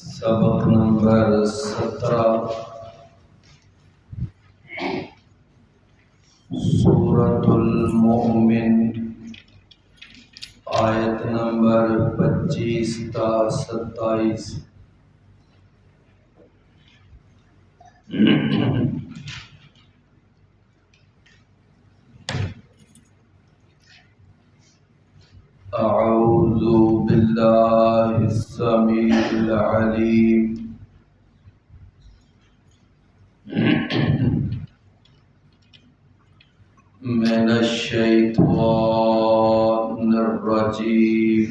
سبق نمبر 17 سورۃ المؤمن آیت نمبر 25 تا 27۔ اعوذ باللہ السمیع العلیم من الشیطان الرجیم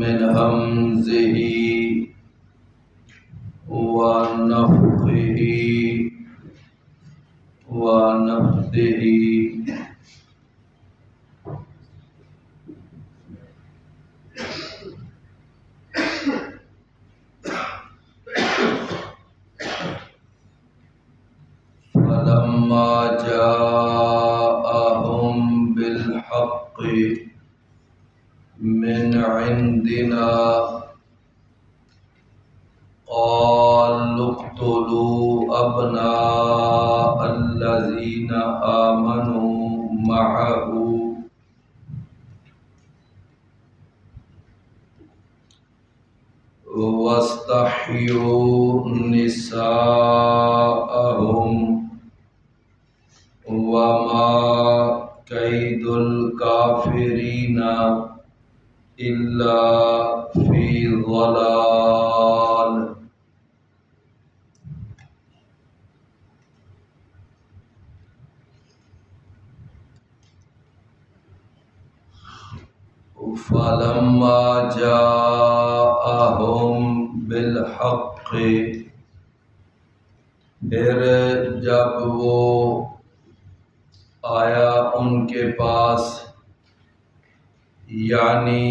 من همزه ونفخه ونفثه فلما جاءهم بالحق من عندنا قالوا اقتلوا أبناء الذين آمنوا معه واستحيوا نساءهم وما كيد الكافرين إلا في ضلال۔ فلما جاءهم بالحق، پھر جب وہ آیا ان کے پاس، یعنی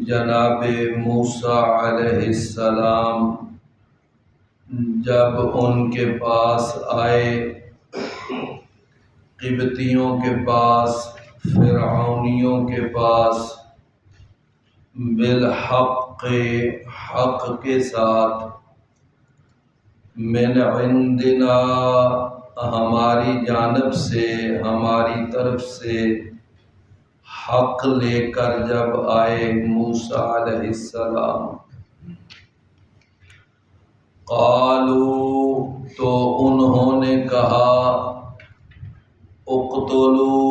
جناب موسیٰ علیہ السلام جب ان کے پاس آئے، قبطیوں کے پاس، فرعونیوں کے پاس، بالحق حق کے ساتھ، من عندنا ہماری جانب سے، ہماری طرف سے حق لے کر جب آئے موسیٰ علیہ السلام، قالوا تو انہوں نے کہا، اقتلوا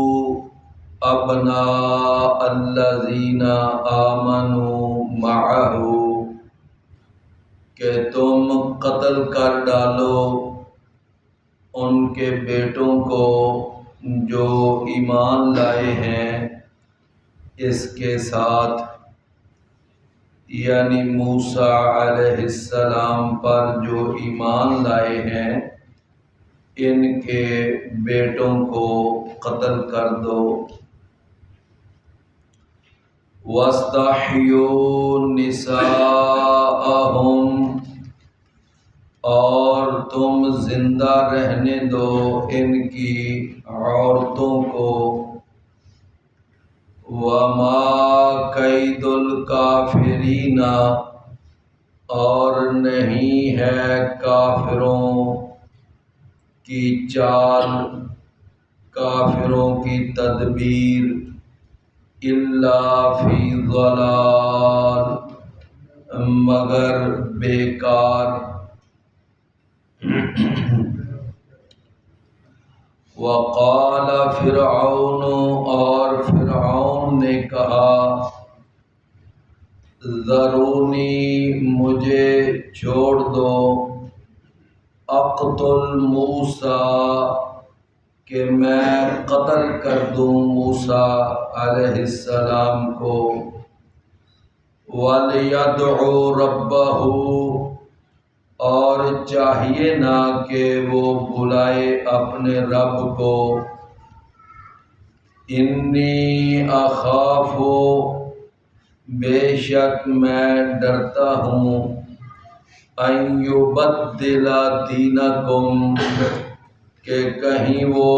ابناء الذین آمنوا معہ، کہ تم قتل کر ڈالو ان کے بیٹوں کو جو ایمان لائے ہیں اس کے ساتھ، یعنی موسیٰ علیہ السلام پر جو ایمان لائے ہیں ان کے بیٹوں کو قتل کر دو۔ وَاسْتَحْيُوا نِسَاءَهُمْ، اور تم زندہ رہنے دو ان کی عورتوں کو۔ وَمَا كَيْدُ الْكَافِرِينَ، اور نہیں ہے کافروں کی چال، کافروں کی تدبیر، الا فی ضلال، مگر بیکار۔ وقال فرعون، اور فرعون نے کہا، ذرونی مجھے چھوڑ دو، اقتل موسیٰ کہ میں قتل کر دوں موسیٰ علیہ السلام کو، وَلْيَدْعُ رَبَّهُ، اور چاہیے نہ کہ وہ بلائے اپنے رب کو، انی اخاف، بے شک میں ڈرتا ہوں، ان یبدل دینکم، کہ کہیں وہ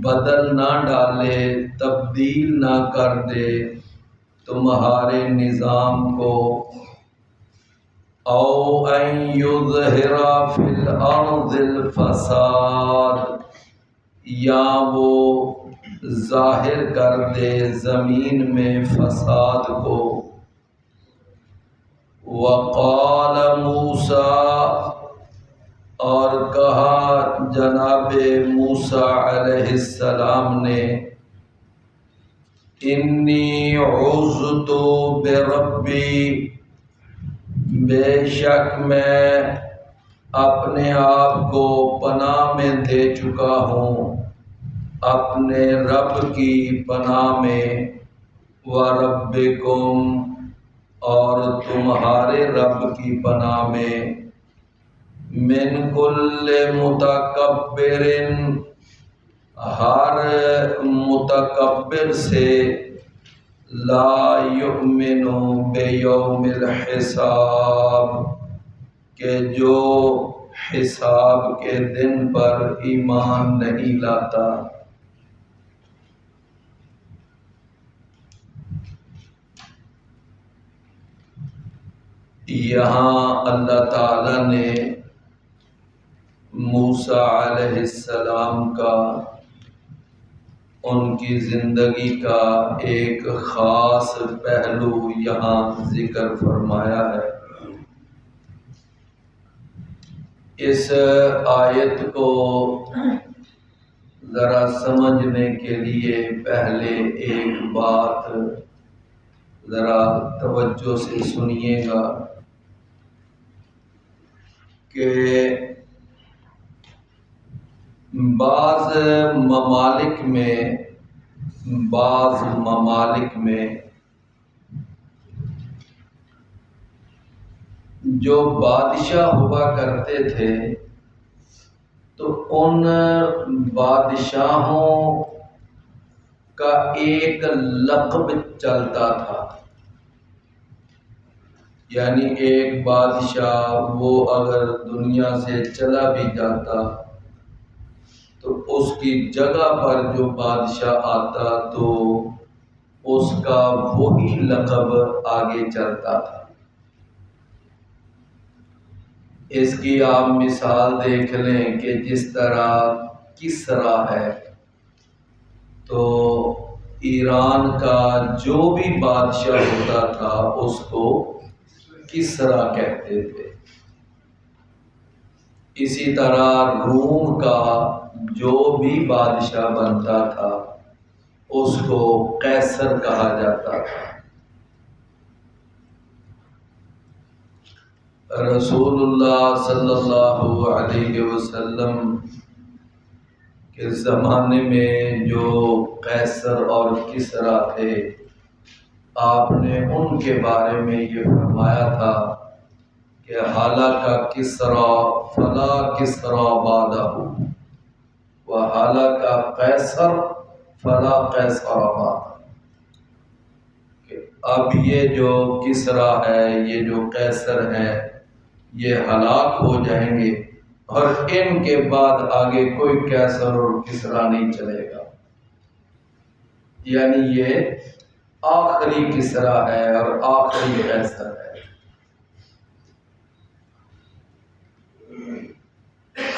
بدل نہ ڈالے، تبدیل نہ کر دے تمہارے نظام کو، او ان یظہر فی الارض الفساد، یا وہ ظاہر کر دے زمین میں فساد کو۔ وقال موسیٰ، اور کہا جناب موسیٰ علیہ السلام نے، انی عذت بربی، بے شک میں اپنے آپ کو پناہ میں دے چکا ہوں، اپنے رب کی پناہ میں، وَرَبِّكُمْ، اور تمہارے رب کی پناہ میں، من کل متکبر، ہر متکبر سے، لا یؤمن بیوم الحساب، کہ جو حساب کے دن پر ایمان نہیں لاتا۔ یہاں اللہ تعالی نے موسیٰ علیہ السلام کا، ان کی زندگی کا ایک خاص پہلو یہاں ذکر فرمایا ہے۔ اس آیت کو ذرا سمجھنے کے لیے پہلے ایک بات ذرا توجہ سے سنیے گا کہ بعض ممالک میں جو بادشاہ ہوا کرتے تھے تو ان بادشاہوں کا ایک لقب چلتا تھا، یعنی ایک بادشاہ وہ اگر دنیا سے چلا بھی جاتا تو اس کی جگہ پر جو بادشاہ آتا تو اس کا وہی لقب آگے چلتا تھا۔ اس کی آپ مثال دیکھ لیں کہ جس طرح کسریٰ ہے تو ایران کا جو بھی بادشاہ ہوتا تھا اس کو کسریٰ کہتے تھے۔ اسی طرح روم کا جو بھی بادشاہ بنتا تھا اس کو قیصر کہا جاتا تھا۔ رسول اللہ صلی اللہ علیہ وسلم کے زمانے میں جو قیصر اور کسریٰ تھے، آپ نے ان کے بارے میں یہ فرمایا تھا کہ حالک کسریٰ فلا کسریٰ بعدہ، وحالک قیصر فلا قیصر بعدہ، کہ اب یہ جو کسریٰ ہے، یہ جو قیصر ہے، یہ ہلاک ہو جائیں گے اور ان کے بعد آگے کوئی قیصر اور کسریٰ نہیں چلے گا، یعنی یہ آخری کسریٰ ہے اور آخری قیصر ہے۔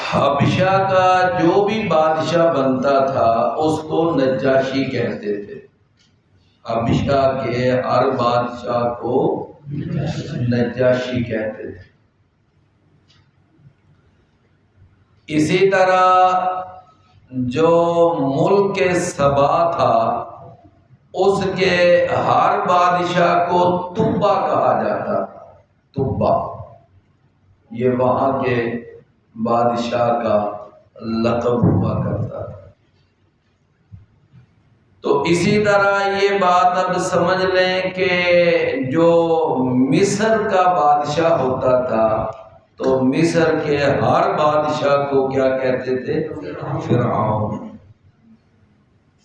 حبشہ کا جو بھی بادشاہ بنتا تھا اس کو نجاشی کہتے تھے، حبشہ کے ہر بادشاہ کو نجاشی کہتے تھے۔ اسی طرح جو ملک سبا تھا اس کے ہر بادشاہ کو تبا کہا جاتا تھا، تبا، یہ وہاں کے بادشاہ کا لقب ہوا کرتا تھا۔ تو اسی طرح یہ بات اب سمجھ لیں کہ جو مصر کا بادشاہ ہوتا تھا تو مصر کے ہر بادشاہ کو کیا کہتے تھے؟ فرعون۔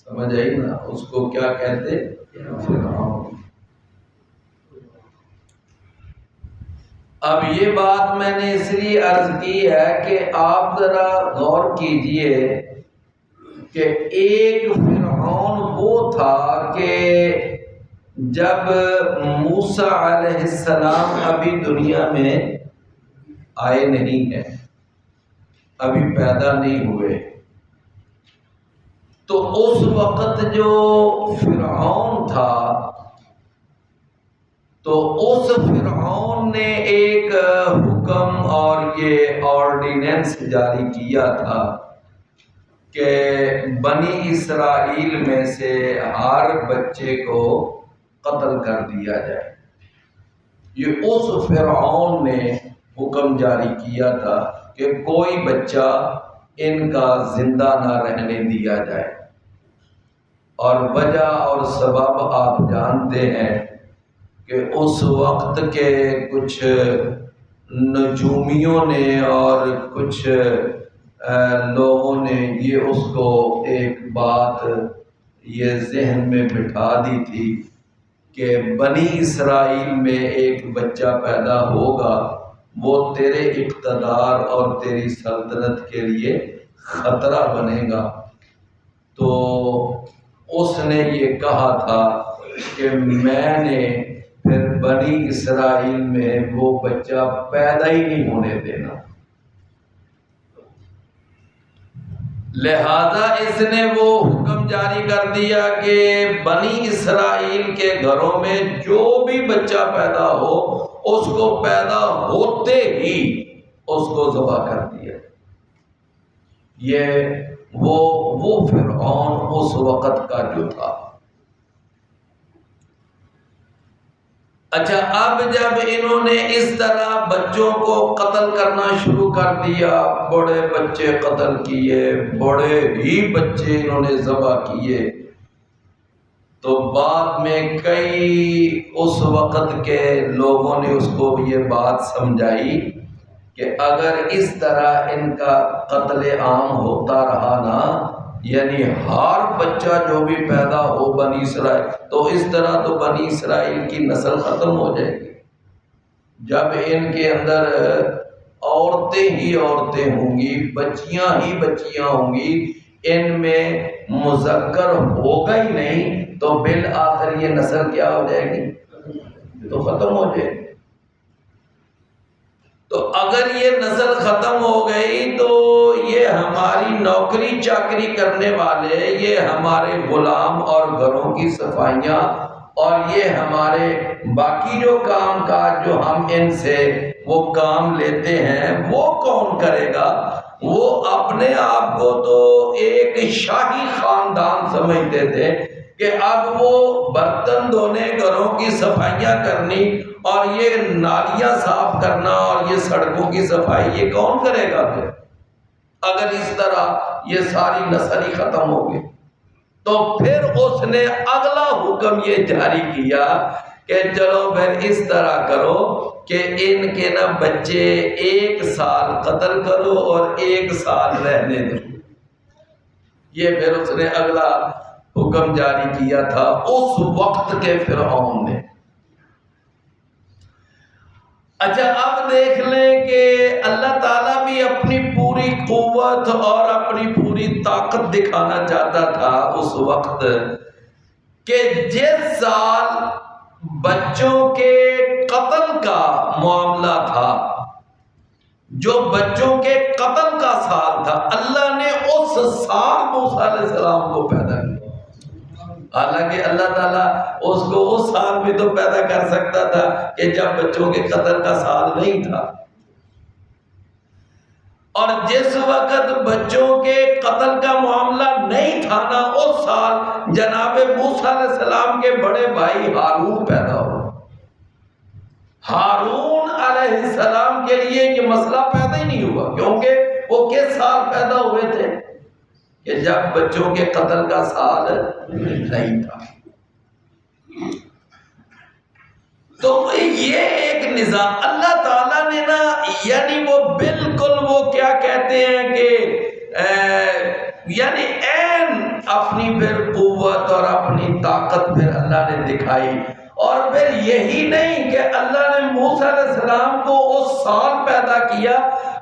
سمجھ آئی نا؟ اس کو کیا کہتے؟ فرعون۔ اب یہ بات میں نے اس لیے عرض کی ہے کہ آپ ذرا غور کیجئے کہ ایک فرعون وہ تھا کہ جب موسیٰ علیہ السلام ابھی دنیا میں آئے نہیں ہیں، ابھی پیدا نہیں ہوئے، تو اس وقت جو فرعون تھا تو اس فرعون نے ایک حکم اور یہ آرڈیننس جاری کیا تھا کہ بنی اسرائیل میں سے ہر بچے کو قتل کر دیا جائے۔ یہ اس فرعون نے حکم جاری کیا تھا کہ کوئی بچہ ان کا زندہ نہ رہنے دیا جائے، اور وجہ اور سبب آپ جانتے ہیں کہ اس وقت کے کچھ نجومیوں نے اور کچھ لوگوں نے یہ اس کو ایک بات یہ ذہن میں بٹھا دی تھی کہ بنی اسرائیل میں ایک بچہ پیدا ہوگا، وہ تیرے اقتدار اور تیری سلطنت کے لیے خطرہ بنے گا۔ تو اس نے یہ کہا تھا کہ میں نے پھر بنی اسرائیل میں وہ بچہ پیدا ہی نہیں ہونے دینا، لہذا اس نے وہ حکم جاری کر دیا کہ بنی اسرائیل کے گھروں میں جو بھی بچہ پیدا ہو اس کو پیدا ہوتے ہی اس کو ذبح کر دیا۔ یہ وہ فرعون اس وقت کا جو تھا۔ اچھا، اب جب انہوں نے اس طرح بچوں کو قتل کرنا شروع کر دیا، بڑے بچے قتل کیے، بڑے ہی بچے انہوں نے ذبح کیے، تو بعد میں کئی اس وقت کے لوگوں نے اس کو یہ بات سمجھائی کہ اگر اس طرح ان کا قتل عام ہوتا رہا نا، یعنی ہر بچہ جو بھی پیدا ہو بنی اسرائیل، تو اس طرح تو بنی اسرائیل کی نسل ختم ہو جائے گی۔ جب ان کے اندر عورتیں ہی عورتیں ہوں گی، بچیاں ہی بچیاں ہوں گی، ان میں مذکر ہوگا ہی نہیں، تو بالآخر یہ نسل کیا ہو جائے گی؟ تو ختم ہو جائے گی۔ تو اگر یہ نسل ختم ہو گئی تو یہ ہماری نوکری چاکری کرنے والے، یہ ہمارے غلام اور گھروں کی صفائیاں اور یہ ہمارے باقی جو کام کاج جو ہم ان سے وہ کام لیتے ہیں، وہ کون کرے گا؟ وہ اپنے آپ کو تو ایک شاہی خاندان سمجھتے تھے کہ اب وہ برتن دھونے، گھروں کی صفائیاں کرنی اور یہ نالیاں صاف کرنا اور یہ سڑکوں کی صفائی یہ کون کرے گا؟ پھر اگر اس طرح یہ ساری نسل ہی ختم ہوگی، تو پھر اس نے اگلا حکم یہ جاری کیا کہ چلو پھر اس طرح کرو کہ ان کے نا بچے 1 سال قتل کرو اور 1 سال رہنے دو۔ یہ پھر اس نے اگلا حکم جاری کیا تھا اس وقت کے فرعون نے۔ اچھا، اب دیکھ لیں کہ اللہ تعالیٰ بھی اپنی پوری قوت اور اپنی پوری طاقت دکھانا چاہتا تھا اس وقت کہ جس سال بچوں کے قتل کا معاملہ تھا، جو بچوں کے قتل کا سال تھا، اللہ نے اس سال موسیٰ علیہ السلام کو پیدا کیا۔ حالانکہ اللہ تعالیٰ اس کو اس سال بھی تو پیدا کر سکتا تھا کہ جب بچوں کے قتل کا سال نہیں تھا، اور جس وقت بچوں کے قتل کا معاملہ نہیں تھا نا، اس سال جناب موسیٰ علیہ السلام کے بڑے بھائی ہارون پیدا ہوئے۔ ہارون علیہ السلام کے لیے یہ مسئلہ پیدا ہی نہیں ہوا، کیونکہ وہ کس سال پیدا ہوئے تھے کہ جب بچوں کے قتل کا سال نہیں تھا۔ تو یہ ایک نظام اللہ تعالیٰ نے نا، یعنی وہ بالکل وہ کیا کہتے ہیں کہ یعنی عین اپنی پھر قوت اور اپنی طاقت پھر اللہ نے دکھائی۔ اور پھر یہی نہیں کہ اللہ نے موسیٰ علیہ السلام کو اس سال پیدا کیا،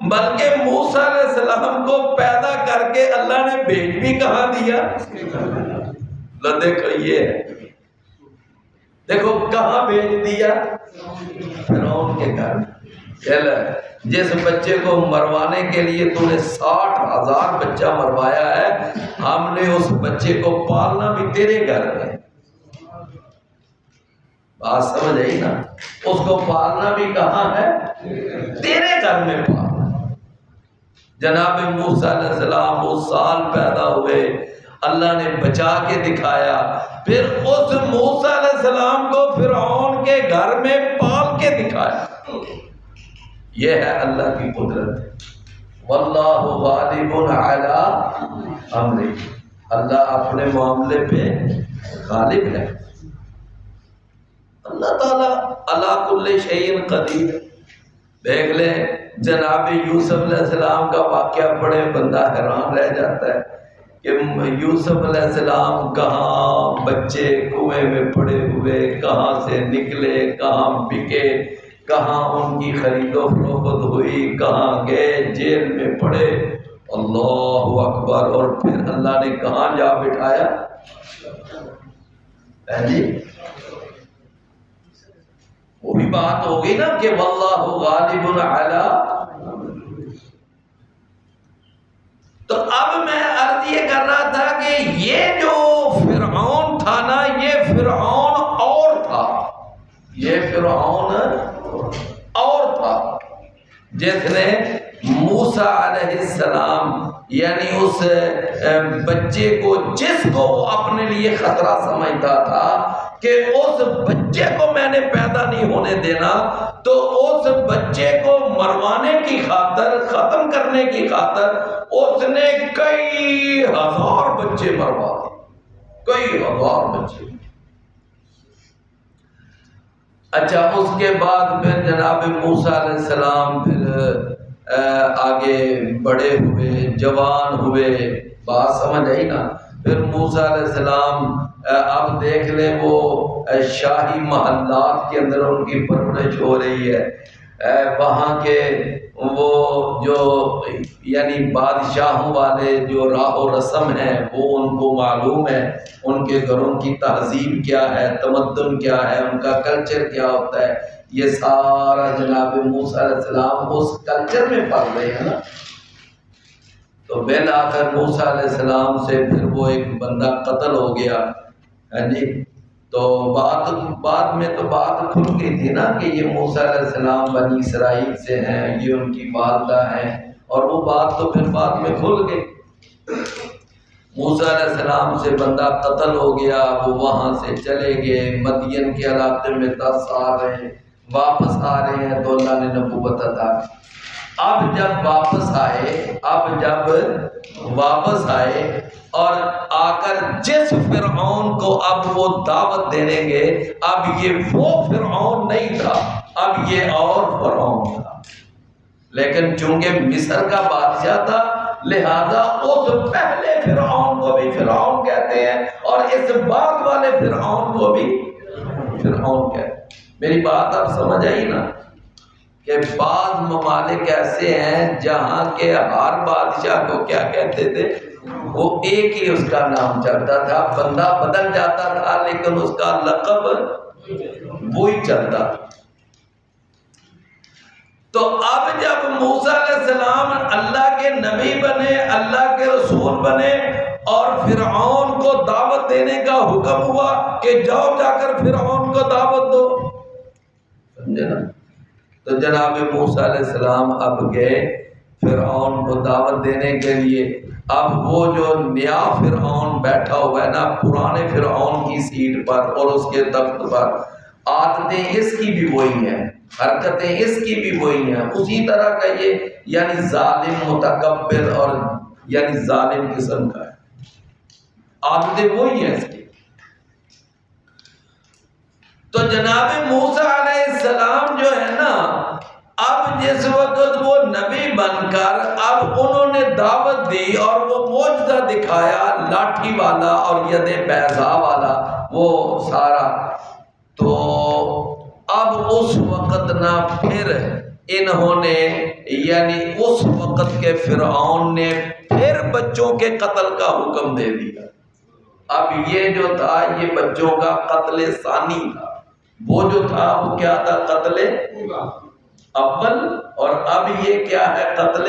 بلکہ موسیٰ علیہ السلام کو پیدا کر کے اللہ نے بھیج بھی کہاں دیا؟ دیکھو یہ ہے، دیکھو کہاں بھیج دیا؟ فرعون کے گھر۔ جس بچے کو مروانے کے لیے تو نے 60,000 بچہ مروایا ہے، ہم نے اس بچے کو پالنا بھی تیرے گھر میں۔ بات سمجھ آئی نا؟ اس کو پالنا بھی کہاں ہے؟ تیرے گھر میں پالنا۔ جناب موسیٰ علیہ السلام وہ سال پیدا ہوئے، اللہ نے بچا کے دکھایا، پھر اس موسیٰ علیہ السلام کو فرعون کے گھر میں پال کے دکھایا۔ یہ ہے اللہ کی قدرت۔ واللہ غالب علی امرہ، اللہ اپنے معاملے پہ غالب ہے۔ اللہ تعالیٰ علی کل شیء قدیر۔ دیکھ لیں جناب یوسف علیہ السلام کا واقعہ پڑھے، بندہ حیران رہ جاتا ہے کہ یوسف علیہ السلام کہاں بچے کنویں میں پڑے ہوئے، کہاں سے نکلے، کہاں بکے، کہاں ان کی خرید و فروخت ہوئی، کہاں گئے، جیل میں پڑے، اللہ اکبر، اور پھر اللہ نے کہاں جا بٹھایا؟ جی وہی بات ہوگی نا کہ واللہ غالب علی۔ تو اب میں عرض یہ کر رہا تھا کہ یہ جو فرعون تھا نا، یہ فرعون اور تھا، یہ فرعون اور تھا جس نے موسیٰ علیہ السلام یعنی اس بچے کو، جس کو وہ اپنے لیے خطرہ سمجھتا تھا کہ اس بچے کو میں نے پیدا نہیں ہونے دینا، تو اس بچے کو مروانے کی خاطر، ختم کرنے کی خاطر اس نے کئی ہزار بچے مروا دیے، کئی ہزار بچے۔ اچھا اس کے بعد پھر جناب موسیٰ علیہ السلام پھر آگے بڑے ہوئے، جوان ہوئے، بات سمجھ آئی نا؟ پھر موسیٰ علیہ السلام اب دیکھ لیں وہ شاہی محلات کے اندر ان کی پرورش ہو رہی ہے، وہاں کے وہ جو یعنی بادشاہوں والے جو راہ و رسم ہیں وہ ان کو معلوم ہے، ان کے گھروں کی تہذیب کیا ہے، تمدن کیا ہے، ان کا کلچر کیا ہوتا ہے، یہ سارا جناب موسیٰ علیہ السلام اس کلچر میں پڑھ رہے ہیں نا۔ تو بالآخر موسیٰ علیہ السلام سے پھر وہ ایک بندہ قتل ہو گیا، ہے جی۔ تو بعد میں تو بات کھل گئی تھی نا کہ یہ موسیٰ علیہ السلام بنی اسرائیل سے ہیں، یہ ان کی والدہ ہیں، اور وہ بات تو پھر بعد میں کھل گئی۔ موسیٰ علیہ السلام سے بندہ قتل ہو گیا، وہ وہاں سے چلے گئے مدین کے علاقے میں 10 سال رہے، واپس آ رہے ہیں تو اللہ نے نبوت عطا کی۔ اب جب واپس آئے اور آ کر جس فرعون کو اب وہ دعوت دینے گے، اب یہ وہ فرعون نہیں تھا، اب یہ اور فرعون تھا، لیکن چونکہ مصر کا بادشاہ تھا لہذا اس پہلے فرعون کو بھی فرعون کہتے ہیں اور اس بعد والے فرعون کو بھی فرعون کہتے ہیں۔ میری بات آپ سمجھ آئی نا کہ بعض ممالک ایسے ہیں جہاں کے ہر بادشاہ کو کیا کہتے تھے؟ وہ ایک ہی اس کا نام چلتا تھا، بندہ بدل جاتا تھا لیکن اس کا لقب وہی چلتا تھا۔ تو اب جب موسیٰ علیہ السلام اللہ کے نبی بنے، اللہ کے رسول بنے، اور فرعون کو دعوت دینے کا حکم ہوا کہ جاؤ جا کر فرعون کو دعوت دو، سمجھے نا؟ تو جناب موسیٰ علیہ السلام اب گئے فرعون کو دعوت دینے کے لیے۔ اب وہ جو نیا فرعون بیٹھا ہوا ہے نا، پرانے فرعون کی سیٹ پر اور اس کے تخت پر، عادتیں اس کی بھی وہی ہیں، حرکتیں اس کی بھی وہی ہیں، اسی طرح کا یہ یعنی ظالم متکبر اور یعنی ظالم قسم کا ہے، عادتیں وہی ہیں اس کی۔ تو جناب موسیٰ علیہ السلام جو ہے نا، اب جس وقت وہ نبی بن کر اب انہوں نے دعوت دی اور وہ معجزہ دکھایا، لاٹھی والا اور ید بیضاء والا وہ سارا، تو اب اس وقت نہ پھر انہوں نے یعنی اس وقت کے فرعون نے پھر بچوں کے قتل کا حکم دے دیا۔ اب یہ جو تھا یہ بچوں کا قتل ثانی تھا، وہ جو تھا وہ کیا تھا؟ قتل اول، اور اب یہ کیا ہے؟ قتل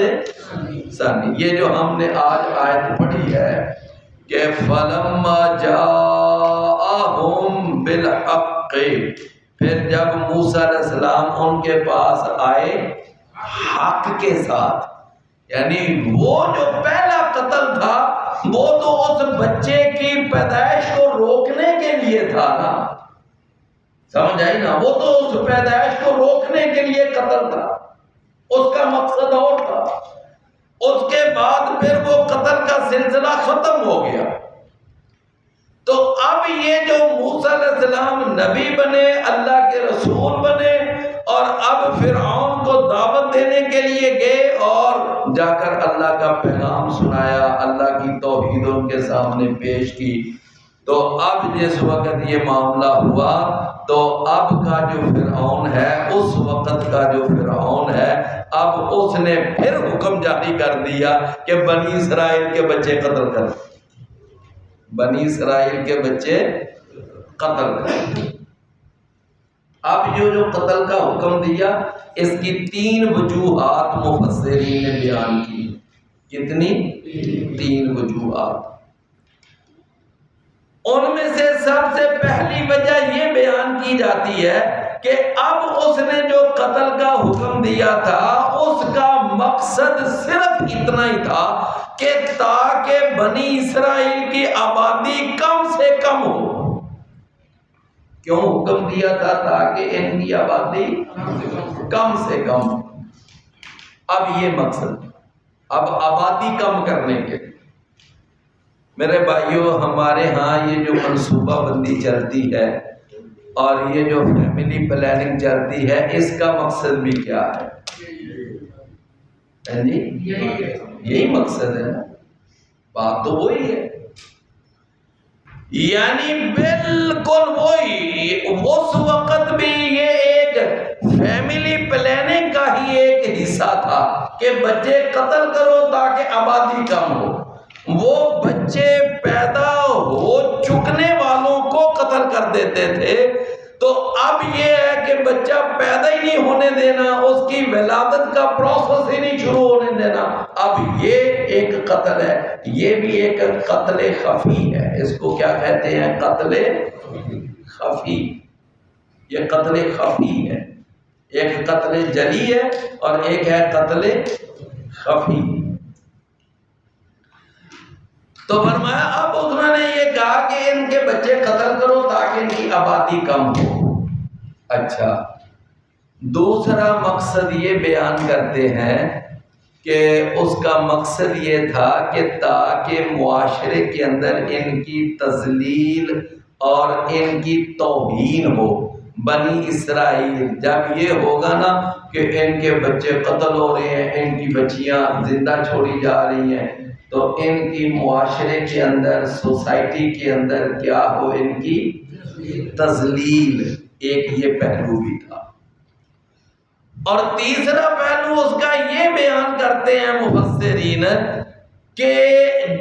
ثانی۔ یہ جو ہم نے آج آیت پڑھی ہے کہ فَلَمَّا جَاءَهُم بِالْحَقِّ، پھر جب موسیٰ علیہ السلام ان کے پاس آئے حق کے ساتھ، یعنی وہ جو پہلا قتل تھا وہ تو اس بچے کی پیدائش کو روکنے کے لیے تھا نا، سمجھ آئی نا؟ وہ تو اس پیدائش کو روکنے کے لیے قتل تھا، اس کا مقصد اور تھا۔ اس کے بعد پھر وہ قتل کا سلسلہ ختم ہو گیا۔ تو اب یہ جو موسیٰ علیہ السلام نبی بنے، اللہ کے رسول بنے، اور اب فرعون کو دعوت دینے کے لیے گئے اور جا کر اللہ کا پیغام سنایا، اللہ کی توحید ان کے سامنے پیش کی۔ تو اب جس وقت یہ معاملہ ہوا تو اب کا جو فرعون ہے، اس وقت کا جو فرعون ہے، اب اس نے پھر حکم جاری کر دیا کہ بنی اسرائیل کے بچے قتل کر، بنی اسرائیل کے بچے قتل کر۔ اب جو قتل کا حکم دیا، اس کی 3 وجوہات مفسرین نے بیان کی۔ کتنی؟ 3 وجوہات۔ ان میں سے سب سے پہلی وجہ یہ بیان کی جاتی ہے کہ اب اس نے جو قتل کا حکم دیا تھا اس کا مقصد صرف اتنا ہی تھا کہ تاکہ بنی اسرائیل کی آبادی کم سے کم ہو۔ کیوں حکم دیا تھا؟ تاکہ ان کی آبادی کم سے کم۔ اب یہ مقصد، اب آبادی کم کرنے کے لیے میرے بھائیوں، ہمارے ہاں یہ جو منصوبہ بندی چلتی ہے اور یہ جو فیملی پلاننگ چلتی ہے، اس کا مقصد بھی کیا ہے؟ جی یہی مقصد ہے، بات تو وہی ہے، یعنی بالکل وہی۔ اس وقت بھی یہ ایک فیملی پلاننگ کا ہی ایک حصہ تھا کہ بچے قتل کرو تاکہ آبادی کم ہو۔ وہ بچے پیدا ہو چکنے والوں کو قتل کر دیتے تھے، تو اب یہ ہے کہ بچہ پیدا ہی نہیں ہونے دینا، اس کی ولادت کا پروسیس ہی نہیں شروع ہونے دینا۔ اب یہ ایک قتل ہے، یہ بھی ایک قتل خفی ہے۔ اس کو کیا کہتے ہیں؟ قتل خفی۔ یہ قتل خفی ہے، ایک قتل جلی ہے اور ایک ہے قتل خفی۔ تو فرمایا اب انہوں نے یہ کہا کہ ان کے بچے قتل کرو تاکہ ان کی آبادی کم ہو۔ اچھا، دوسرا مقصد یہ بیان کرتے ہیں کہ اس کا مقصد یہ تھا کہ تاکہ معاشرے کے اندر ان کی تذلیل اور ان کی توہین ہو۔ بنی اسرائیل جب یہ ہوگا نا کہ ان کے بچے قتل ہو رہے ہیں، ان کی بچیاں زندہ چھوڑی جا رہی ہیں، تو ان کی معاشرے کے اندر، سوسائٹی کے اندر کیا ہو؟ ان کی تذلیل۔ ایک یہ پہلو بھی تھا۔ اور تیسرا پہلو اس کا یہ بیان کرتے ہیں مفسرین کہ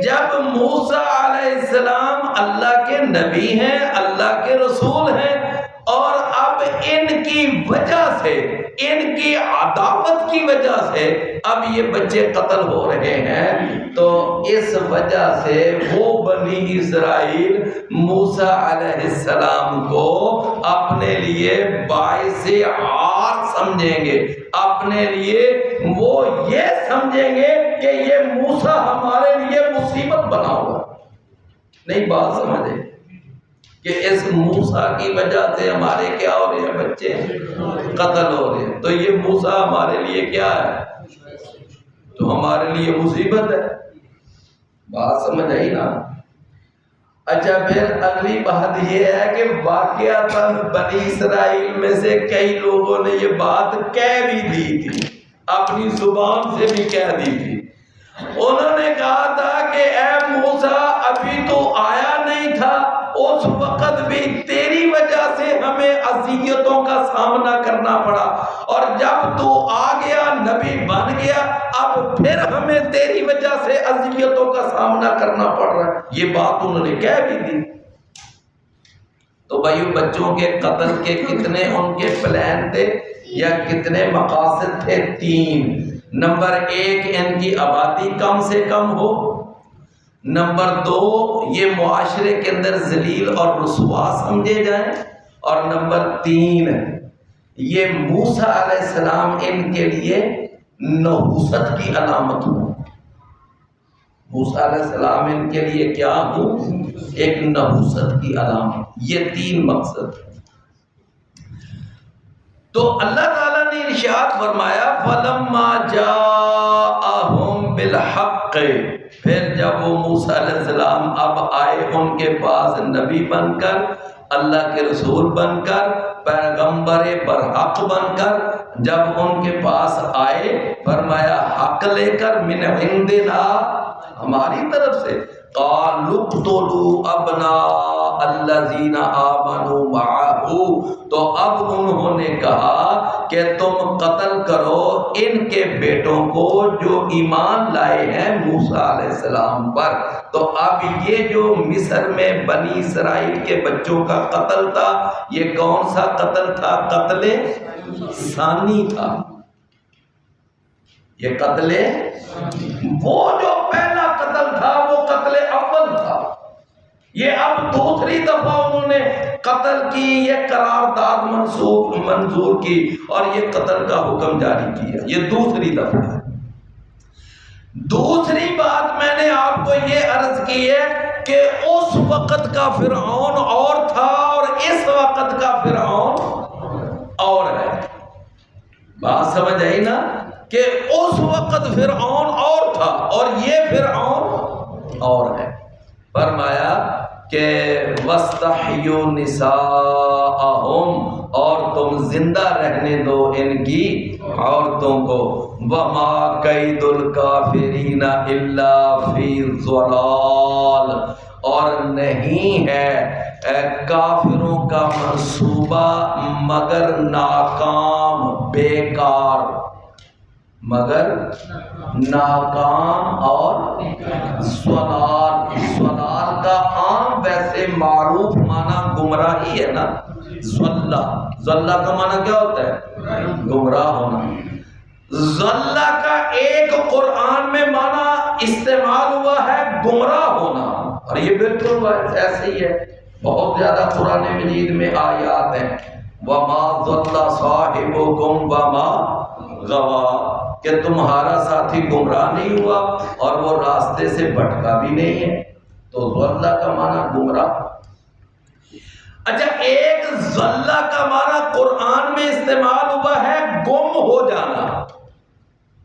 جب موسیٰ علیہ السلام اللہ کے نبی ہیں، اللہ کے رسول ہیں، اور اب ان کی وجہ سے، ان کی عداوت کی وجہ سے اب یہ بچے قتل ہو رہے ہیں، تو اس وجہ سے وہ بنی اسرائیل موسیٰ علیہ السلام کو اپنے لیے باعث عار سمجھیں گے، اپنے لیے وہ یہ سمجھیں گے کہ یہ موسیٰ ہمارے لیے مصیبت بنا ہوا۔ نہیں بات سمجھے کہ اس موسیٰ کی وجہ سے ہمارے کیا ہو رہے ہیں؟ بچے قتل ہو رہے ہیں، تو یہ موسیٰ ہمارے لیے کیا ہے؟ تو ہمارے لیے مصیبت ہے۔ بات سمجھ آئی نا؟ اچھا، پھر اگلی بات یہ ہے کہ واقعتاً بنی اسرائیل میں سے کئی لوگوں نے یہ بات کہہ بھی دی تھی، اپنی زبان سے بھی کہہ دی تھی۔ انہوں نے کہا تھا کہ اے موسیٰ ابھی تو آیا نہیں تھا، اس وقت بھی تیری وجہ سے ہمیں اذیتوں کا سامنا کرنا پڑا، اور جب تو آ گیا نبی بن گیا اب پھر ہمیں تیری وجہ سے اذیتوں کا سامنا کرنا پڑ رہا ہے۔ یہ بات انہوں نے کہہ بھی دی۔ تو بھائیو بچوں کے قتل کے کتنے ان کے پلان تھے یا کتنے مقاصد تھے؟ 3۔ نمبر 1 ان کی آبادی کم سے کم ہو، نمبر 2 یہ معاشرے کے اندر ذلیل اور رسوا سمجھے جائیں، اور نمبر 3 یہ موسیٰ علیہ السلام ان کے لیے نحوست کی علامت ہو۔ موسیٰ علیہ السلام ان کے لیے کیا ہو؟ ایک نحوست کی علامت۔ یہ 3 مقصد۔ تو اللہ تعالیٰ نے ارشاد فرمایا فَلَمَّا جَاءَهُم بِالْحَقِّ، پھر جب وہ موسیٰ علیہ السلام اب آئے ان کے پاس نبی بن کر، اللہ کے رسول بن کر، پیغمبر برحق بن کر، جب ان کے پاس آئے فرمایا حق لے کر، من عندنا، ہماری طرف سے، قالوا اقتلوا ابناء الذین آمنوا معہ، تو اب انہوں نے کہا کہ تم قتل کرو ان کے بیٹوں کو جو ایمان لائے ہیں موسیٰ علیہ السلام پر۔ تو اب یہ جو مصر میں بنی اسرائیل کے بچوں کا قتل تھا، یہ کون سا قتل تھا؟ قتل ثانی تھا۔ یہ قتل وہ جو پہلا قتل تھا وہ قتل اول تھا۔ یہ اب دوسری دفعہ انہوں نے قتل کی، یہ قرارداد منظور کی اور یہ قتل کا حکم جاری کیا۔ یہ دوسری دفعہ ہے۔ دوسری بات میں نے آپ کو یہ عرض کی ہے کہ اس وقت کا فرعون اور تھا اور اس وقت کا فرعون اور ہے۔ بات سمجھ آئی نا؟ کہ اس وقت فرعون اور تھا اور یہ فرعون اور ہے۔ فرمایا کہ وَاسْتَحْيُوا نِسَاءَهُمْ، اور تم زندہ رہنے دو ان کی عورتوں کو، وَمَا كَيْدُ الْكَافِرِينَ إِلَّا فِي ضَلَالٍ، اور نہیں ہے کافروں کا منصوبہ مگر ناکام، بیکار، مگر ناکام اور ضلال۔ ضلال کا عام ویسے معروف معنی گمراہی ہے نا، ضلہ، ضلہ کا معنی کیا ہوتا ہے؟ گمراہ ہونا۔ ضلہ کا ایک قرآن میں معنی استعمال ہوا ہے گمراہ ہونا، اور یہ بالکل ایسے ہی ہے۔ بہت زیادہ قرآن مجید میں آیات ہیں وَمَا ضَلَّ صَاحِبُكُمْ وَمَا غَوَىٰ، کہ تمہارا ساتھی گمراہ نہیں ہوا اور وہ راستے سے بھٹکا بھی نہیں ہے۔ تو ضلہ کا معنی گمراہ۔ اچھا، ایک ضلہ کا معنی قرآن میں استعمال ہوا ہے گم ہو جانا۔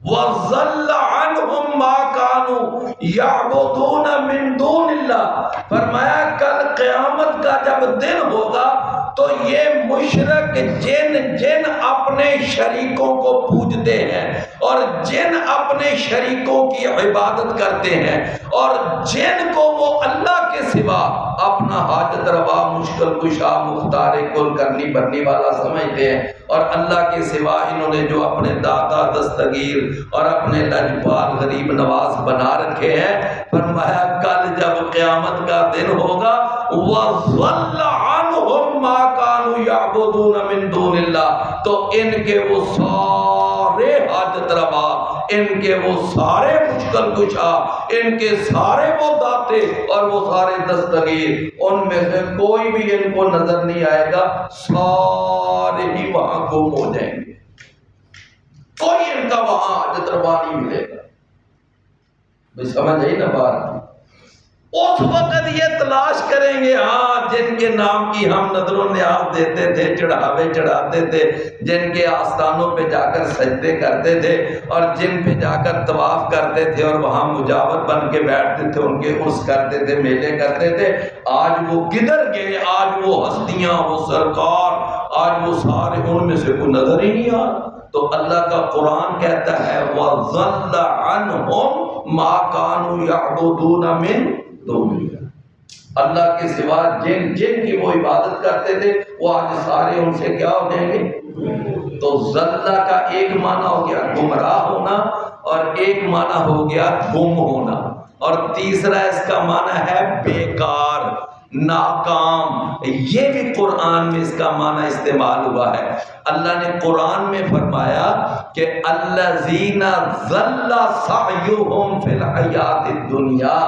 وَضَلَّ عَنْهُمْ مَا كَانُوا يَعْبُدُونَ مِن دُونِ اللَّهِ، فرمایا کل قیامت کا جب دن ہوگا تو یہ مشرک جن اپنے شریکوں کو پوجتے ہیں اور جن اپنے شریکوں کی عبادت کرتے ہیں اور جن کو وہ اللہ کے سوا اپنا حاجت روا، مشکل کشا، مختار کل، کرنی بھرنی والا سمجھتے ہیں، اور اللہ کے سوا انہوں نے جو اپنے داتا دستگیر اور اپنے لجپال غریب نواز بنا رکھے ہیں، فرمایا کل جب قیامت کا دن ہوگا وَضَلَّ عَنْهُمْ مَا كَانُوا يَعْبُدُونَ مِن دُونِ اللَّهِ، تو ان کے وہ سارے حاجت روا، ان کے وہ سارے مشکل کشا، ان کے سارے وہ داتے اور وہ سارے دستگیر، ان میں سے کوئی بھی ان کو نظر نہیں آئے گا، سارے ہی وہاں گم ہو جائیں گے، کوئی ان کا وہاں حاجت روا نہیں ملے گا۔ بھئی سمجھ آئی نا بات؟ اس وقت یہ تلاش کریں گے، ہاں جن کے نام کی ہم نظر و نیاز دیتے تھے، چڑھاوے چڑھاتے تھے، جن کے آستانوں پہ جا کر سجدے کرتے تھے اور جن پہ جا کر طواف کرتے تھے اور وہاں مجاور بن کے بیٹھتے تھے، ان کے عرس کرتے تھے، میلے کرتے تھے، آج وہ کدھر گئے؟ آج وہ ہستیاں، وہ سرکار، آج وہ سارے ان میں سے کوئی نظر ہی نہیں آ رہا۔ تو اللہ کا قرآن کہتا ہے وَضَلَّ عَنْهُمْ ما كانوا يعبدون من دون الله، اللہ کے سوا جن کی وہ عبادت کرتے تھے وہ آج سارے ان سے کیا ہو جائیں گے؟ تو ضلع کا ایک معنی ہو گیا گمراہ ہونا، اور ایک معنی ہو گیا گم ہونا، اور تیسرا اس کا معنی ہے بیکار، ناکام۔ یہ بھی قرآن میں اس کا معنی استعمال ہوا ہے۔ اللہ نے قرآن میں فرمایا کہ الذین ضل سعیہم فی الحیات الدنیا،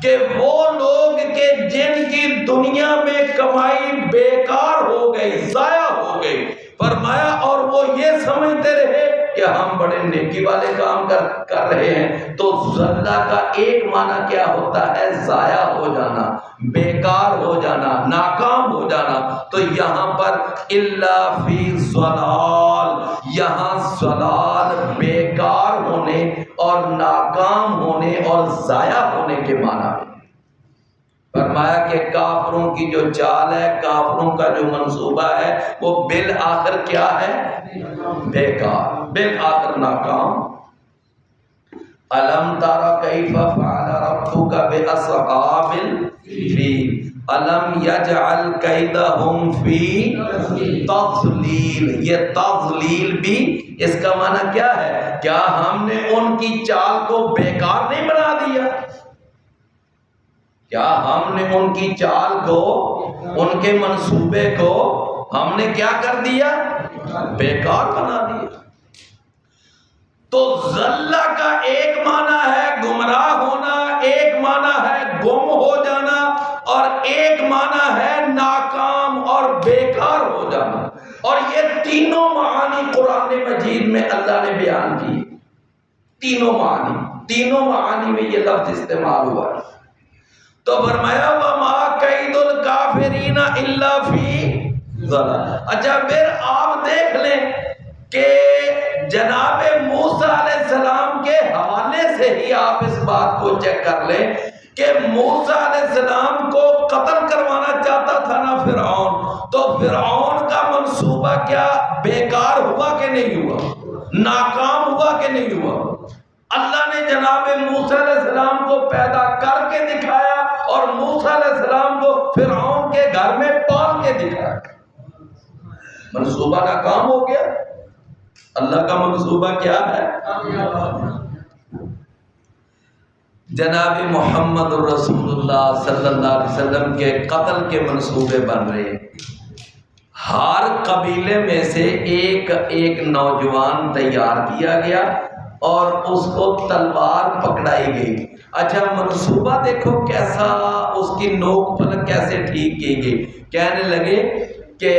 کہ وہ لوگ کہ جن کی دنیا میں کمائی بیکار ہو گئی، ضائع ہو گئی، فرمایا اور وہ یہ سمجھتے رہے کہ ہم بڑے نیکی والے کام کر رہے ہیں۔ تو ضلع کا ایک معنی کیا ہوتا ہے؟ ضائع ہو جانا، بیکار ہو جانا، ناکام ہو جانا۔ تو یہاں پر الا فی ضلال، یہاں ضلال بیکار ہونے اور ناکام ہونے اور ضائع ہونے کے معنی میں فرمایا کہ کافروں کی جو چال ہے، کافروں کا جو منصوبہ ہے، وہ بالآخر کیا ہے؟ بیکار، بالآخر ناکام۔ الم تر کیف فعل ربک باصحاب الفیل الم یجعل کیدہم فی تضلیل، یہ تضلیل بھی اس کا معنی کیا ہے؟ کیا ہم نے ان کی چال کو بیکار نہیں بنا دیا؟ کیا ہم نے ان کی چال کو، ان کے منصوبے کو ہم نے کیا کر دیا؟ بیکار بنا دیا۔ تو ضلع کا ایک معنی ہے گمراہ ہونا، ایک معنی ہے گم ہو جانا، اور ایک معنی ہے ناکام اور بیکار ہو جانا۔ اور یہ تینوں معانی قرآن مجید میں اللہ نے بیان کی، تینوں معانی میں یہ لفظ استعمال ہوا ہے۔ تو فرمایا وَمَا كَيْدُ الْكَافِرِينَ إِلَّا فِي ضَلَالٍ۔ اچھا پھر آپ دیکھ لیں کہ جناب موسیٰ علیہ السلام کے حوالے سے ہی آپ اس بات کو چیک کر لیں کہ موسیٰ علیہ السلام کو قتل کروانا چاہتا تھا نا فرعون، تو فرعون کا منصوبہ کیا بیکار ہوا کہ نہیں ہوا؟ ناکام ہوا کہ نہیں ہوا؟ اللہ نے جناب موسیٰ علیہ السلام کو پیدا کر کے دکھایا اور موسیٰ علیہ السلام کو فرعون کے گھر میں پال کے دکھایا، منصوبہ ناکام ہو گیا۔ اللہ کا منصوبہ کیا ہے؟ جناب محمد رسول اللہ صلی اللہ علیہ وسلم کے قتل کے منصوبے بن رہے ہیں۔ ہر قبیلے میں سے ایک نوجوان تیار کیا گیا اور اس کو تلوار پکڑائی گئی۔ اچھا منصوبہ دیکھو کیسا، اس کی نوک پلک کیسے ٹھیک کی گئی۔ کہنے لگے کہ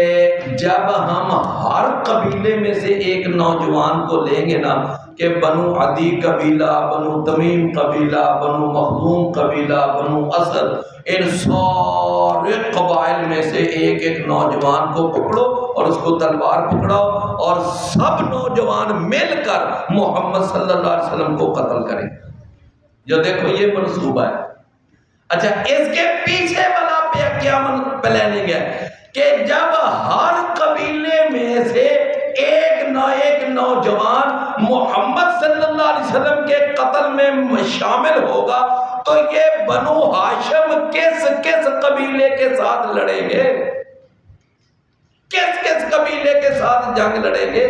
جب ہم ہر قبیلے میں سے ایک نوجوان کو لیں گے نا، کہ بنو عدی قبیلہ، بنو تمیم قبیلہ، بنو مخزوم قبیلہ، بنو اسد، ان سارے قبائل میں سے ایک نوجوان کو پکڑو اور اس کو تلوار پکڑاؤ، اور سب نوجوان مل کر محمد صلی اللہ علیہ وسلم کو قتل کریں۔ جو دیکھو یہ منصوبہ ہے۔ اچھا اس کے پیچھے والا کیا پلاننگ ہے کہ جب ہر قبیلے میں سے ایک نوجوان محمد صلی اللہ علیہ وسلم کے قتل میں شامل ہوگا تو یہ بنو ہاشم کس قبیلے کے ساتھ لڑیں گے؟ کس قبیلے کے ساتھ جنگ لڑیں گے؟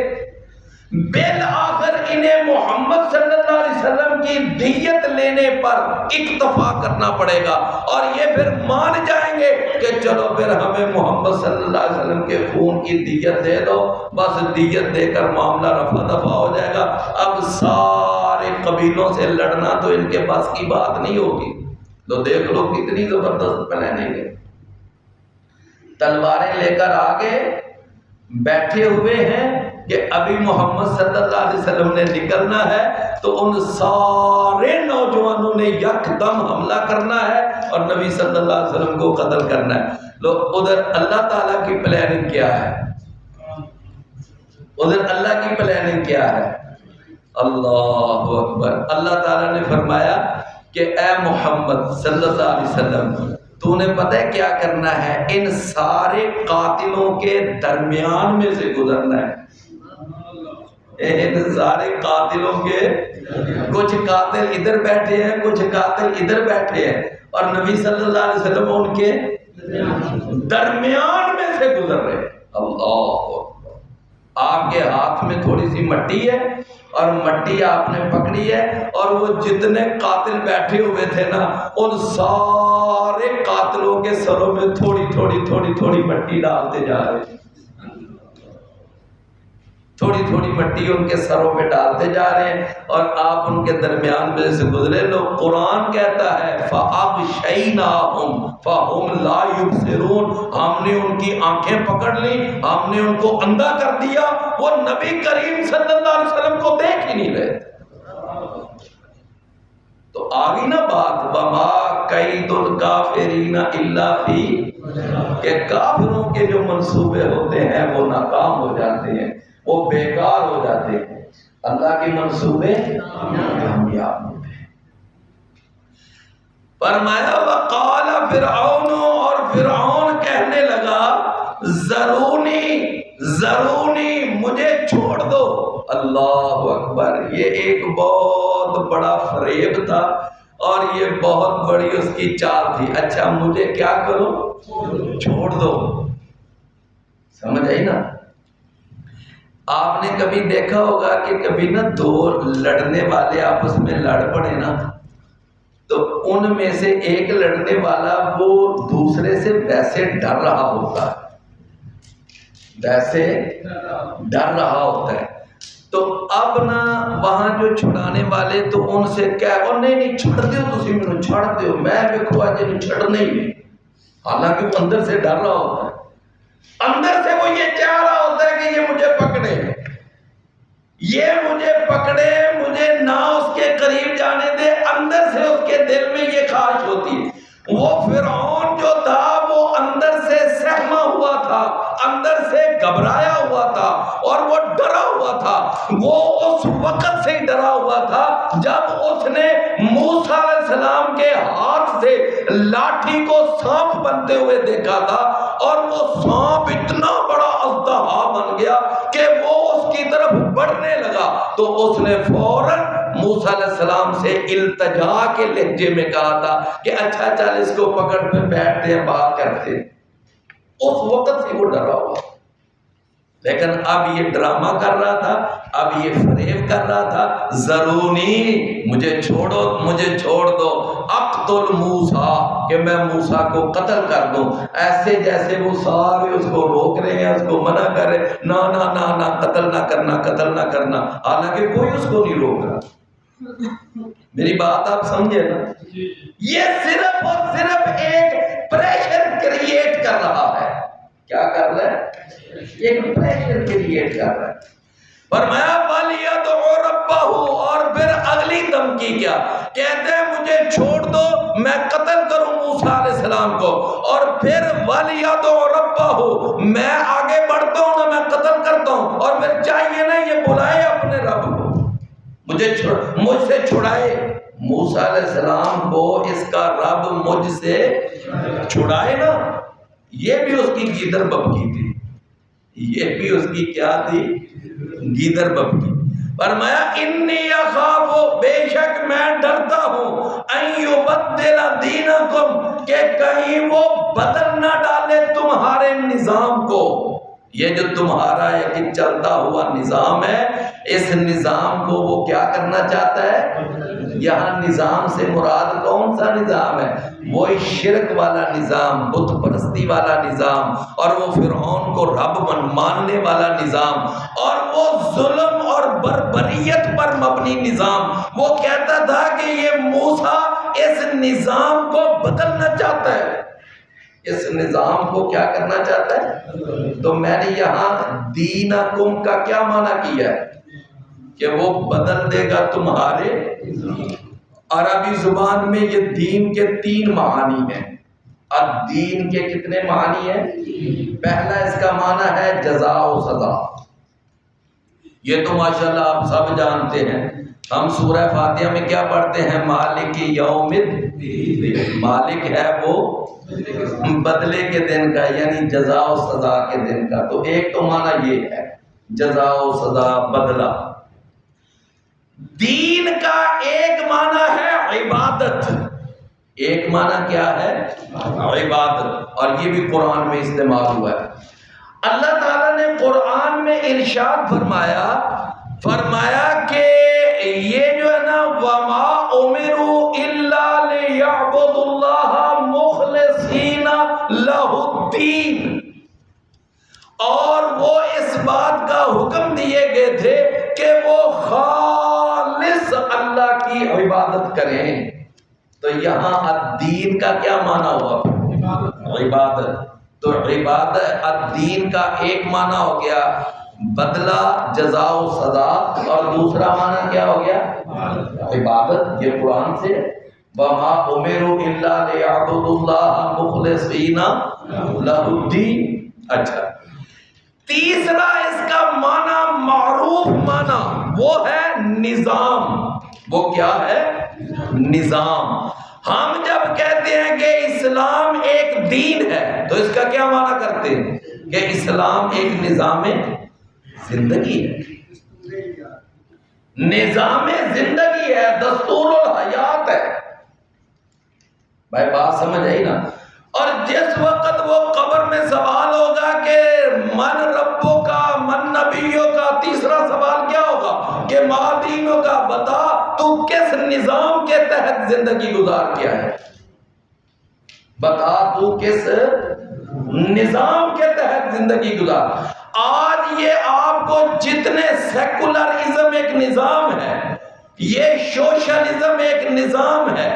بالآخر انہیں محمد صلی اللہ علیہ وسلم کی دیت لینے پر اکتفا کرنا پڑے گا، اور یہ پھر مان جائیں گے کہ چلو پھر ہمیں محمد صلی اللہ علیہ وسلم کے خون کی دیت دے دو، بس دیت دے کر معاملہ رفع دفع ہو جائے گا۔ اب سارے قبیلوں سے لڑنا تو ان کے پاس کی بات نہیں ہوگی۔ تو دیکھ لو کتنی زبردست پلاننگ ہے۔ تلواریں لے کر آگے بیٹھے ہوئے ہیں کہ ابھی محمد صلی اللہ علیہ وسلم نے نکلنا ہے، تو ان سارے نوجوانوں نے یکدم حملہ کرنا ہے اور نبی صلی اللہ علیہ وسلم کو قتل کرنا ہے۔ لو ادھر اللہ تعالیٰ کی پلاننگ کیا ہے؟ ادھر اللہ کی پلاننگ کیا ہے؟ اللہ اکبر۔ اللہ تعالیٰ نے فرمایا کہ اے محمد صلی اللہ علیہ وسلم تو نے پتہ ہے کیا کرنا ہے؟ ان سارے قاتلوں کے درمیان میں سے گزرنا ہے، ان سارے قاتلوں کے کچھ قاتل ادھر بیٹھے ہیں، کچھ قاتل ادھر بیٹھے ہیں، اور نبی صلی اللہ علیہ وسلم ان کے درمیان میں سے گزر رہے ہیں۔ اللہ اکبر۔ آپ کے ہاتھ میں تھوڑی سی مٹی ہے اور مٹی آپ نے پکڑی ہے، اور وہ جتنے قاتل بیٹھے ہوئے تھے نا، ان سارے قاتلوں کے سروں میں تھوڑی تھوڑی تھوڑی تھوڑی مٹی ڈالتے جا رہے ہیں، تھوڑی تھوڑی مٹی ان کے سروں پہ ڈالتے جا رہے ہیں، اور آپ ان کے درمیان میں سے گزرے۔ لو قرآن کہتا ہے فَأَغْشَيْنَاهُمْ فَهُمْ لَا يُبْصِرُونَ، ہم نے ان کی آنکھیں پکڑ لی، ہم نے ان کو اندھا کر دیا، وہ نبی کریم صلی اللہ علیہ وسلم کو دیکھ ہی نہیں رہے۔ تو آگئی نا بات، وَمَا كَيْدُ الْكَافِرِينَ إِلَّا فِي، کہ کافروں کے جو منصوبے ہوتے ہیں وہ ناکام ہو جاتے ہیں، وہ بیکار ہو جاتے ہیں، اللہ کے منصوبے کامیاب ہوتے ہیں۔ فرمایا وَقَالَ فِرْعَوْنُ، اور فرعون کہنے لگا ذرونی مجھے چھوڑ دو۔ اللہ اکبر، یہ ایک بہت بڑا فریب تھا اور یہ بہت بڑی اس کی چال تھی۔ اچھا مجھے کیا کرو؟ چھوڑ دو۔ سمجھ آئی نا؟ آپ نے کبھی دیکھا ہوگا کہ کبھی نا دو لڑنے والے آپس میں لڑ پڑے نا، تو ان میں سے ایک لڑنے والا وہ دوسرے سے ویسے ڈر رہا ہوتا ہے، ویسے ڈر رہا ہوتا ہے، تو اب نا وہاں جو چھڑانے والے تو ان سے کیا، اور نہیں چھڑ دیو، تسی مینوں چھڑ دیو، میں ویکھو اج نہیں چھڑنا ہی نہیں، حالانکہ وہ اندر سے ڈر رہا ہوتا ہے، اندر سے وہ یہ چاہ رہا ہوتا ہے کہ یہ مجھے پکڑے، یہ مجھے پکڑے، مجھے نہ اس کے قریب جانے دے، اندر سے اس کے دل میں یہ خواہش ہوتی ہے۔ وہ فرعون جو تھا وہ اندر سے سہما ہوا تھا، اندر سے گھبرایا ہوا تھا، اور وہ ڈرا ہوا تھا۔ وہ اس وقت سے ڈرا ہوا تھا جب اس نے موسیٰ علیہ السلام کے ہاتھ سے لاٹھی کو سانپ بنتے ہوئے دیکھا تھا، اور وہ سانپ اتنا بڑا اژدہا بن گیا کہ وہ اس کی طرف بڑھنے لگا، تو اس نے فوراً موسیٰ علیہ السلام سے التجا کے لہجے میں کہا تھا کہ اچھا چل اس کو پکڑ پہ بیٹھتے ہیں، بات کرتے ہیں۔ اس وقت سے وہ ڈرا ہوا، لیکن اب یہ ڈرامہ کر رہا تھا، اب یہ فریب کر رہا تھا، ذرونی مجھے چھوڑو، مجھے چھوڑ دو، اقتل موسیٰ، کہ میں موسیٰ کو قتل کر دوں۔ ایسے جیسے وہ سارے اس کو روک رہے ہیں، اس کو منع کر رہے ہیں، نہ نہ نہ نہ، قتل نہ کرنا، قتل نہ کرنا، حالانکہ کوئی اس کو نہیں روک رہا۔ میری بات آپ سمجھے نا؟ یہ صرف اور صرف ایک پریشر کریٹ کر رہا ہے۔ کیا کر رہا ہے؟ ایک پریشر کریٹ کر رہا ہے۔ فرمایا وَلْيَدْعُ رَبَّهُ، اور پھر اگلی دھمکی کیا؟ کہتے ہیں مجھے چھوڑ دو، میں قتل کروں موسیٰ علیہ السلام کو، اور پھر وَلْيَدْعُ رَبَّهُ، میں آگے بڑھتا ہوں نا، میں قتل کرتا ہوں، اور پھر چاہیے نا یہ بلائے اپنے رب کو، مجھ سے چھڑائے۔ موسیٰ علیہ السلام کو اس کا رب مجھ سے چھڑائے نا۔ یہ بھی اس کی گیدر ببکی تھی، یہ بھی اس کی کیا تھی؟ گیدر ببکی۔ فرمایا انی اخاف، بے شک میں ڈرتا ہوں، ان یبدل دینکم، کہ کہیں وہ بدل نہ ڈالے تمہارے نظام کو۔ یہ جو تمہارا ایک چلتا ہوا نظام ہے، اس نظام کو وہ کیا کرنا چاہتا ہے؟ یہاں نظام سے مراد کون سا نظام ہے؟ وہی شرک والا نظام، بت پرستی والا نظام، اور وہ فرعون کو رب ماننے والا نظام، اور وہ ظلم اور بربریت پر مبنی نظام۔ وہ کہتا تھا کہ یہ موسیٰ اس نظام کو بدلنا چاہتا ہے، اس نظام کو کیا کرنا چاہتا ہے؟ تو میں نے یہاں دینکم کا کیا معنی کیا ہے؟ کہ وہ بدل دے گا تمہارے۔ عربی زبان میں یہ دین کے 3 معانی ہیں۔ الدین کے کتنے معنی ہیں؟ پہلا اس کا معنی ہے جزا و سزا، یہ تو ماشاءاللہ آپ سب جانتے ہیں۔ ہم سورہ فاتحہ میں کیا پڑھتے ہیں؟ مالک یوم الدین، مالک ہے وہ بدلے کے دن کا، یعنی جزا و سزا کے دن کا۔ تو ایک تو معنی یہ ہے جزا و سزا، بدلہ۔ دین کا ایک معنی ہے عبادت، ایک معنی کیا ہے؟ عبادت، اور یہ بھی قرآن میں استعمال ہوا ہے۔ اللہ تعالیٰ نے قرآن میں ارشاد فرمایا کہ یہ جو ہے نا وما امروا الا ليعبدوا الله مخلصین لہ الدین، اور وہ اس بات کا حکم دیے گئے تھے کہ وہ خالص اللہ کی عبادت کریں۔ تو یہاں الدین کا کیا معنی ہوا؟ عبادت۔ تو عبادت الدین کا ایک معنی ہو گیا بدلہ، جزا و سزا، اور دوسرا معنی کیا ہو گیا؟ عبادت۔ یہ قرآن سے وما امروا الا ليعبدوا الله مخلصین لہ الدین۔ اچھا، تیسرا اس کا معنی معروف معنی وہ ہے نظام۔ وہ کیا ہے؟ نظام۔ ہم جب کہتے ہیں کہ اسلام ایک دین ہے تو اس کا کیا معنی کرتے ہیں؟ کہ اسلام ایک نظام زندگی ہے، نظام زندگی ہے، دستور الحیات ہے۔ بھائی بات سمجھ آئی نا؟ اور جس وقت وہ قبر میں سوال ہوگا کہ من ربوں کا، من نبیوں کا، تیسرا سوال کیا ہوگا کہ ما دینوں کا، بتا تو کس نظام کے تحت زندگی گزار کیا ہے، بتا تو کس نظام کے تحت زندگی گزار۔ آج یہ آپ کو جتنے سیکولرزم ایک نظام ہے، یہ سوشلزم ایک نظام ہے،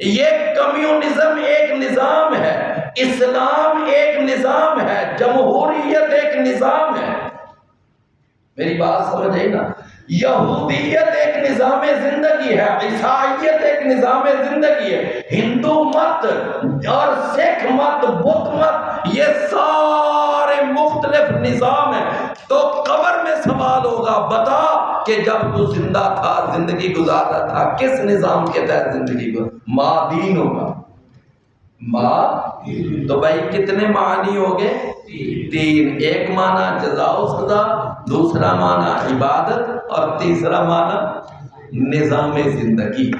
یہ کمیونزم ایک نظام ہے، اسلام ایک نظام ہے، جمہوریت ایک نظام ہے۔ میری بات سمجھ آئی نا؟ یہودیت ایک نظام زندگی ہے، عیسائیت ایک نظام زندگی ہے، ہندو مت اور سکھ مت، بدھ مت، یہ سارے مختلف نظام ہیں۔ تو قبر میں سوال ہوگا بتا کہ جب تو زندہ تھا، زندگی گزار رہا تھا، کس نظام کے تحت زندگی گزار؟ ما دین ہوگا، ما۔ تو بھائی کتنے معنی ہو گئے؟ تین۔ ایک معنی جزا و سزا، دوسرا معنی عبادت، اور تیسرا معنی نظام زندگی۔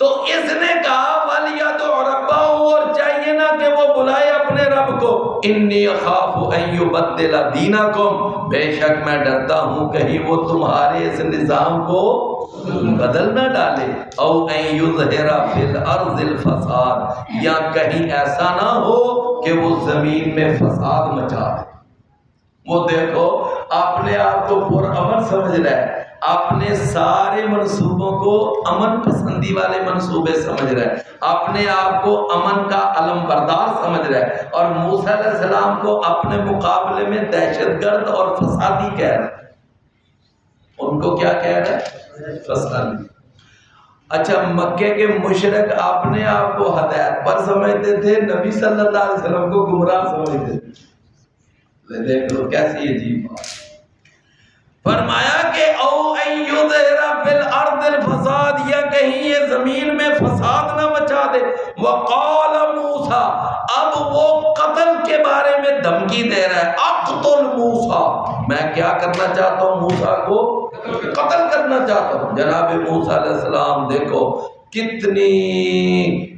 تو اس نے کہا وَلْيَدْعُ رَبَّهُ، اور چاہیے نا کہ وہ بلائے اپنے رب کو، انی اخاف ان یبدل دینکم، بے شک میں ڈرتا ہوں کہیں وہ تمہارے اس نظام کو بدل نہ ڈالے، او ان یظہر فی الارض الفساد، یا کہیں ایسا نہ ہو کہ وہ زمین میں فساد مچا دے۔ وہ دیکھو اپنے آپ کو پرامن سمجھ رہا ہے، اپنے سارے منصوبوں کو امن پسندی والے منصوبے سمجھ رہا ہے، اپنے آپ کو امن کا علم بردار سمجھ رہا ہے، اور موسیٰ علیہ السلام کو اپنے مقابلے میں دہشت گرد اور فسادی کہہ رہا ہے۔ ان کو کیا کہہ رہا ہے؟ فسادی۔ اچھا، مکے کے مشرک اپنے آپ کو ہدایت پر سمجھتے تھے، نبی صلی اللہ علیہ وسلم کو گمراہ سمجھتے تھے۔ دیکھ لو کیسی عجیب بات۔ فرمایا کہ او ان یظہر فی الارض الفساد، یا کہیں یہ زمین میں فساد نہ مچا دے۔ وقال موسیٰ، اب وہ قتل کے بارے میں دھمکی دے رہا ہے، اقتل موسیٰ، میں کیا کرنا چاہتا ہوں؟ موسیٰ کو قتل کرنا چاہتا ہوں۔ جناب موسیٰ علیہ السلام دیکھو کتنی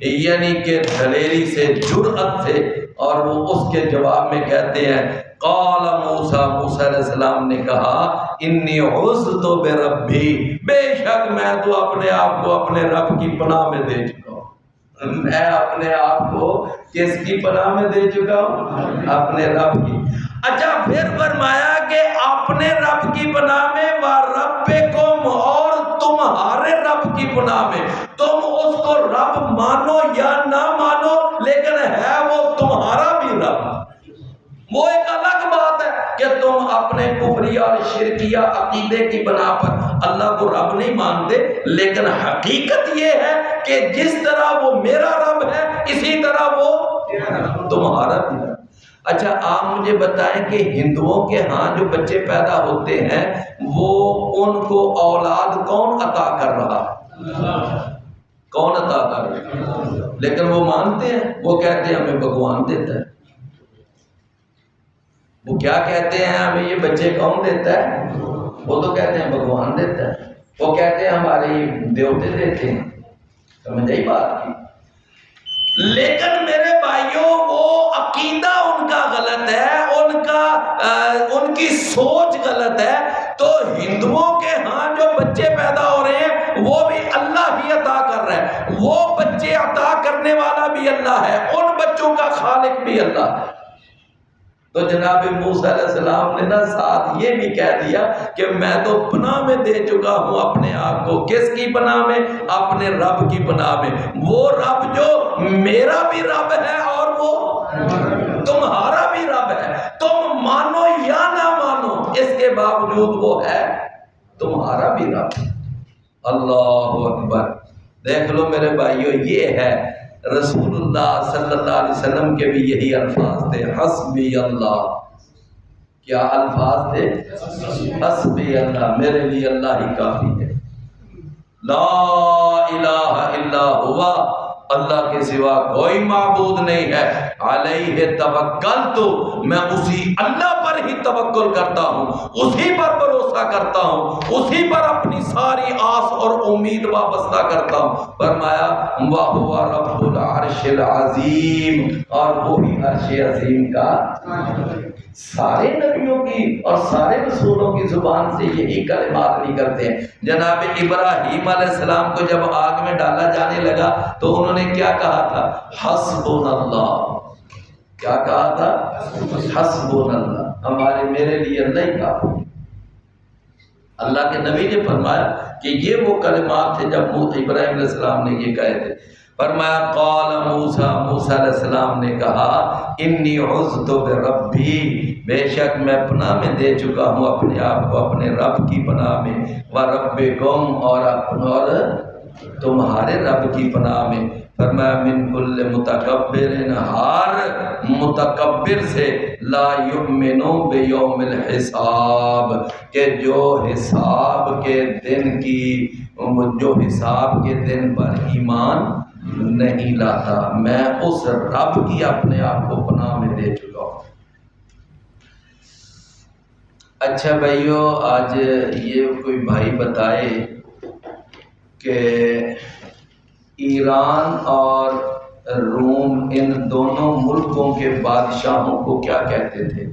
یعنی کہ دلیری سے، جرأت سے، اور وہ اس کے جواب میں کہتے ہیں قال موسیٰ، موسیٰ علیہ السلام نے کہا انی عذت بربی، بے شک میں تو اپنے آپ کو اپنے رب کی پناہ میں دے چکا ہوں۔ میں اپنے آپ کو کس کی پناہ میں دے چکا ہوں؟ اپنے رب کی۔ اچھا، پھر فرمایا کہ اپنے رب کی پناہ میں، وَرَبِّكُمْ، اور تمہارے رب کی پناہ میں۔ تم اس کو رب مانو یا نہ مانو، لیکن ہے وہ تمہارا بھی رب۔ وہ ایک الگ بات ہے کہ تم اپنے کفریہ اور شرکیہ عقیدے کی بنا پر اللہ کو رب نہیں مانتے، لیکن حقیقت یہ ہے کہ جس طرح وہ میرا رب ہے اسی طرح وہ تمہارا بھی ہے۔ اچھا، آپ مجھے بتائیں کہ ہندوؤں کے ہاں جو بچے پیدا ہوتے ہیں وہ ان کو اولاد کون عطا کر رہا ہے؟ کون عطا کر رہا ہے؟ لیکن وہ مانتے ہیں، وہ کہتے ہیں ہمیں بھگوان دیتا ہے۔ وہ کیا کہتے ہیں؟ ہمیں یہ بچے کون دیتا ہے؟ وہ تو کہتے ہیں بھگوان دیتا ہے، وہ کہتے ہیں ہمارے دیوتے دیتے ہیں، سمجھ آئی بات کی؟ لیکن میرے بھائیوں وہ عقیدہ ان کا غلط ہے، ان کی سوچ غلط ہے۔ تو ہندوؤں کے ہاں جو بچے پیدا ہو رہے ہیں وہ بھی اللہ ہی عطا کر رہا ہے، وہ بچے عطا کرنے والا بھی اللہ ہے، ان بچوں کا خالق بھی اللہ ہے۔ تو جناب موسیٰ علیہ السلام نے نا ساتھ یہ بھی کہہ دیا کہ میں تو پناہ میں دے چکا ہوں اپنے آپ کو، کس کی پناہ میں؟ اپنے رب کی پناہ میں، وہ رب جو میرا بھی رب ہے اور وہ تمہارا بھی رب ہے، تم مانو یا نہ مانو اس کے باوجود وہ ہے تمہارا بھی رب۔ اللہ اکبر! دیکھ لو میرے بھائیو، یہ ہے رسول اللہ صلی اللہ علیہ وسلم کے بھی یہی الفاظ تھے، حسبی اللہ۔ کیا الفاظ تھے؟ حسبی اللہ، میرے لیے اللہ ہی کافی ہے، لا الہ الا ہوا، اللہ کے سوا کوئی معبود نہیں ہے، علیہ توکلت، میں اسی اللہ پر ہی توکل کرتا ہوں، اسی پر بھروسہ کرتا ہوں، اسی پر اپنی ساری آس اور امید وابستہ کرتا ہوں۔ فرمایا وَهُوَ رَبُّ الْعَرْشِ الْعَظِيمِ، اور وہی عرش عظیم کا۔ سارے نبیوں کی اور سارے رسولوں کی زبان سے یہی کلمات نکلتے ہیں۔ جناب ابراہیم علیہ السلام کو جب آگ میں ڈالا جانے لگا تو انہوں نے کیا کہا تھا؟ حسبنا اللہ۔ کیا کہا تھا؟ حسبنا اللہ، ہمارے میرے لیے اللہ ہی کافی۔ اللہ کے نبی نے فرمایا کہ یہ وہ کلمات تھے جب ابراہیم علیہ السلام نے یہ کہے تھے۔ فرمایا قال موسیٰ، موسیٰ علیہ السلام نے کہا انی عذت بربی، بے شک میں پناہ میں دے چکا ہوں اپنے آپ کو اپنے رب کی پناہ میں، وربکم، اور تمہارے رب کی پناہ میں۔ فرمایا من کل متکبر، ہر متکبر سے، لا یؤمن بیوم الحساب، کہ جو حساب کے دن کی، جو حساب کے دن پر ایمان نہیں لاتا، میں اس رب کی اپنے آپ کو پناہ میں دے چکا ہوں۔ اچھا بھائیو، آج یہ کوئی بھائی بتائے کہ ایران اور روم ان دونوں ملکوں کے بادشاہوں کو کیا کہتے تھے؟